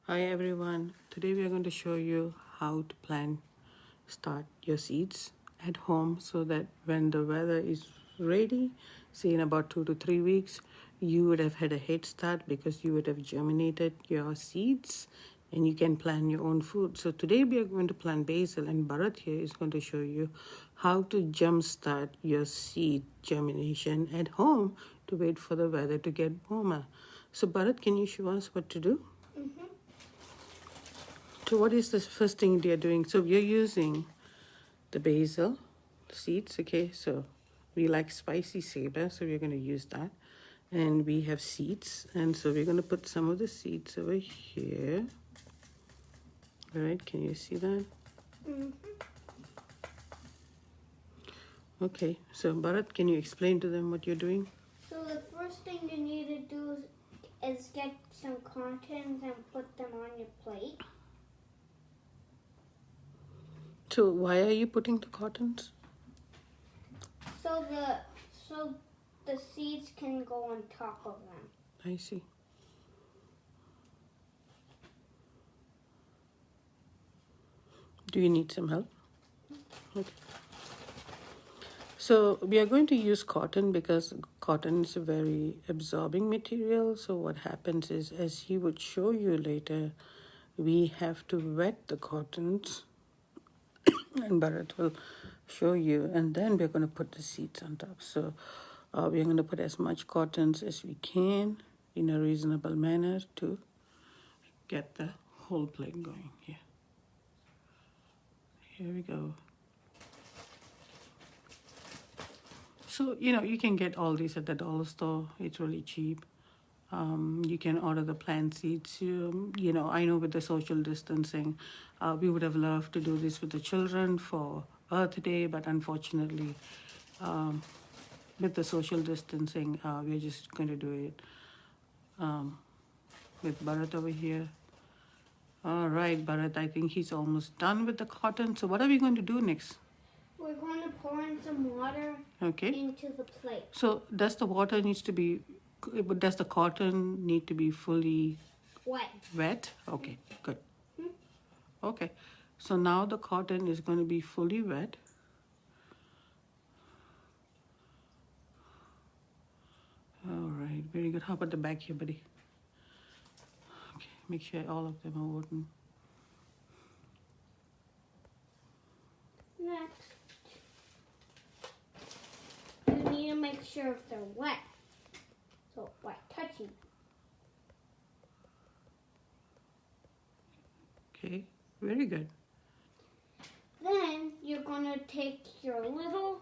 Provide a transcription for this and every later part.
Hi everyone, today we are going to show you how to start your seeds at home so that when the weather is ready, say in about 2 to 3 weeks, you would have had a head start because you would have germinated your seeds and you can plant your own food. So today we are going to plant basil and Bharat here is going to show you how to jumpstart your seed germination at home to wait for the weather to get warmer. So Bharat, can you show us what to do? So what is the first thing they are doing? So we are using the basil seeds, okay? So we like spicy saber, so we're going to use that. And we have seeds, and so we're going to put some of the seeds over here. All right, can you see that? Okay, so Bharat, can you explain to them what you're doing? So the first thing you need to do is get some contents and put them on your plate. So why are you putting the cottons? So the seeds can go on top of them. I see. Do you need some help? Okay. So we are going to use cotton because cotton is a very absorbing material. So what happens is, as he would show you later, we have to wet the cottons and Bharat will show you, and then we're going to put the seeds on top. So we're going to put as much cottons as we can in a reasonable manner to get the whole plate going. Here we go. So, you can get all these at the dollar store. It's really cheap. You can order the plant seeds. I know with the social distancing, we would have loved to do this with the children for Earth Day, but unfortunately, with the social distancing, we're just going to do it with Bharat over here. All right, Bharat, I think he's almost done with the cotton. So what are we going to do next? We're going to pour in some water into the plate. So does the cotton need to be fully wet? Okay, good. Okay, so now the cotton is going to be fully wet. All right, very good. How about the back here, buddy? Okay, make sure all of them are wooden. Next, you need to make sure if they're wet. So wet touching. Okay, very good. Then you're going to take your little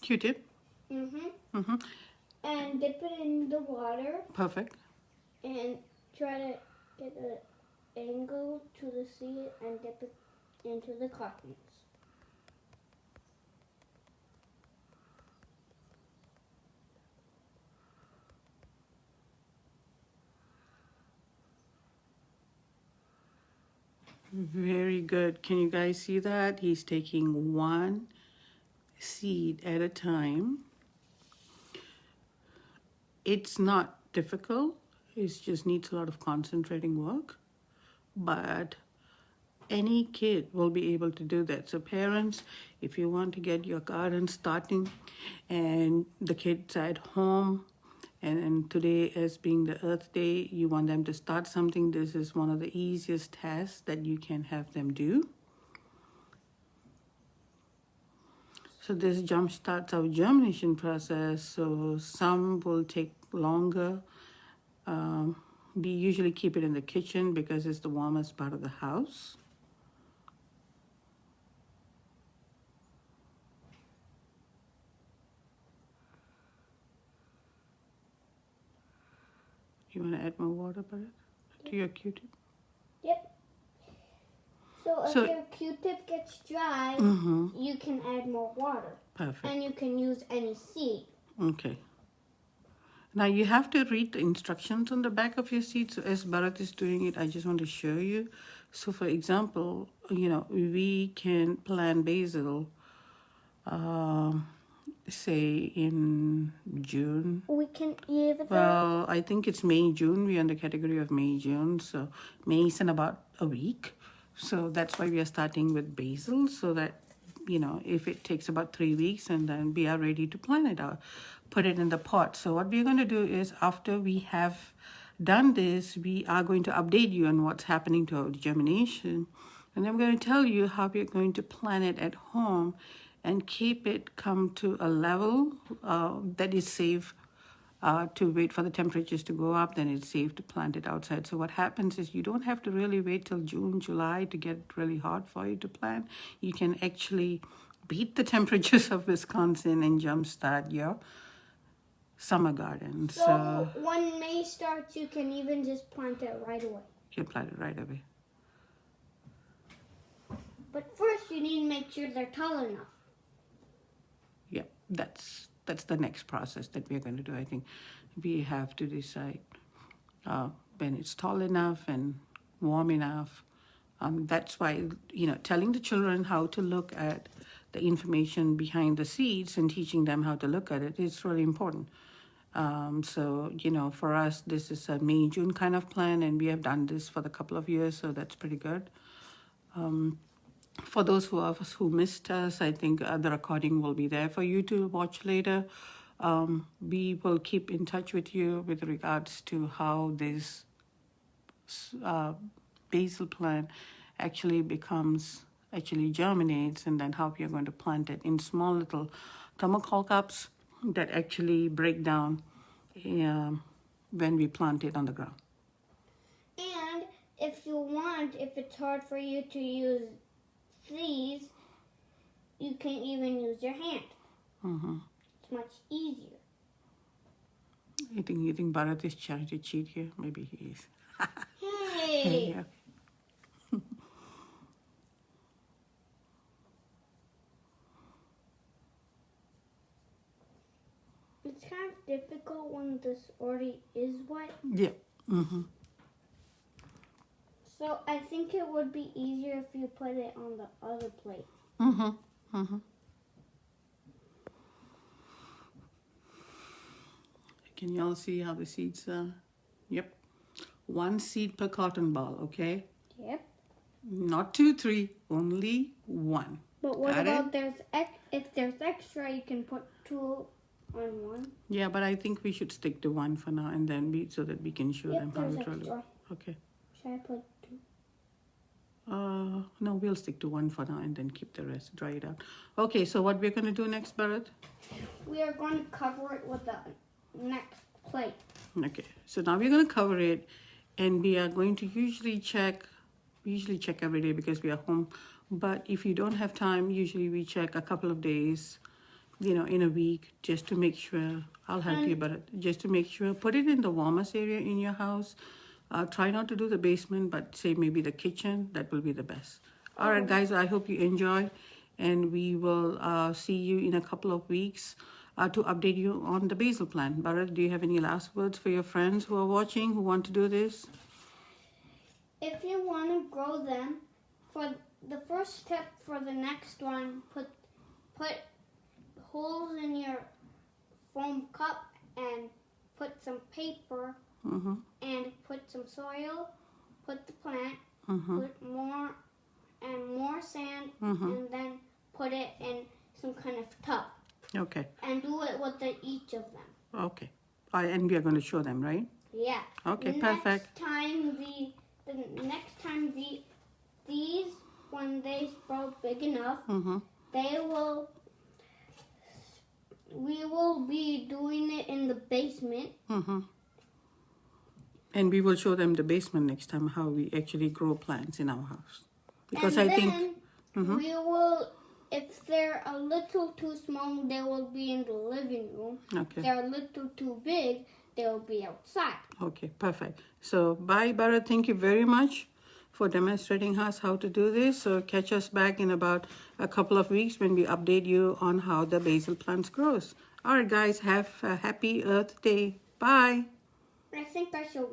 Q-tip. And dip it in the water. Perfect. And try to get an angle to the seed and dip it into the cottons. Very good. Can you guys see that? He's taking one seed at a time. It's not difficult. It just needs a lot of concentrating work. But any kid will be able to do that. So parents, if you want to get your garden starting and the kids are at home, and today as being the Earth Day, you want them to start something, this is one of the easiest tasks that you can have them do. So this jump starts our germination process. So some will take longer. We usually keep it in the kitchen because it's the warmest part of the house. You want to add more water, Bharat, to your Q-tip? Yep. So if your Q-tip gets dry, you can add more water. Perfect. And you can use any seed. Okay. Now you have to read the instructions on the back of your seed. So as Bharat is doing it, I just want to show you. So for example, we can plant basil say in June. We can either. Well, I think it's May, June. We're in the category of May, June. So May is in about a week. So that's why we are starting with basil, so that, you know, if it takes about 3 weeks, and then we are ready to plant it out, put it in the pot. So what we're going to do is, after we have done this, we are going to update you on what's happening to our germination. And I'm going to tell you how we're going to plant it at home and keep it come to a level that is safe to wait for the temperatures to go up. Then it's safe to plant it outside. So what happens is, you don't have to really wait till June, July to get really hot for you to plant. You can actually beat the temperatures of Wisconsin and jumpstart your summer garden. So when May starts, you can even just plant it right away. You can plant it right away. But first, you need to make sure they're tall enough. Yeah, that's the next process that we're going to do. I think we have to decide when it's tall enough and warm enough. That's why, you know, telling the children how to look at the information behind the seeds and teaching them how to look at it is really important. So, you know, for us, this is a May, June kind of plan, and we have done this for a couple of years, so that's pretty good. For those of us who missed us, I think the recording will be there for you to watch later. We will keep in touch with you with regards to how this basil plant actually germinates, and then how we are going to plant it in small little thermocol cups that actually break down when we plant it on the ground. And if you want, if it's hard for you to use these, you can even use your hand. Mm-hmm. It's much easier. You think Bharat is trying to cheat here? Maybe he is. Hey! Yeah. It's kind of difficult when this already is wet. Yeah. Mm-hmm. So I think it would be easier if you put it on the other plate. Mm-hmm. Mm-hmm. Can you all see how the seeds are? Yep. 1 seed per cotton ball, okay? Yep. Not 2, 3, only 1. But what Got about if there's extra, you can put 2 on 1? Yeah, but I think we should stick to 1 for now, and then so that we can show them how there's it really. extra. Okay. Should I put 2? No, we'll stick to 1 for now and then keep the rest, dry it out. Okay, so what we're going to do next, Bharat? We are going to cover it with the next plate. Okay, so now we're going to cover it, and we are going to usually check every day because we are home. But if you don't have time, usually we check a couple of days, you know, in a week, just to make sure. I'll help you, but just to make sure. Put it in the warmest area in your house. Try not to do the basement, but say maybe the kitchen. That will be the best. All right, guys, I hope you enjoy, and we will see you in a couple of weeks to update you on the basil plant. Bharat, do you have any last words for your friends who are watching, who want to do this? If you want to grow them, for the first step for the next one, put holes in your foam cup and put some paper and put some soil, put the plant, put more and more sand, and then put it in some kind of tub. Okay. And do it with each of them. Okay. And we are going to show them, right? Yeah. Okay, perfect. Next time these, when they sprout big enough, we will be doing it in the basement. And we will show them the basement next time, how we actually grow plants in our house. Because and I then think we will, if they're a little too small, they will be in the living room. Okay. If they're a little too big, they will be outside. Okay, perfect. So bye, Bharat. Thank you very much for demonstrating us how to do this. So catch us back in about a couple of weeks when we update you on how the basil plants grows. All right, guys, have a happy Earth Day. Bye. I think I should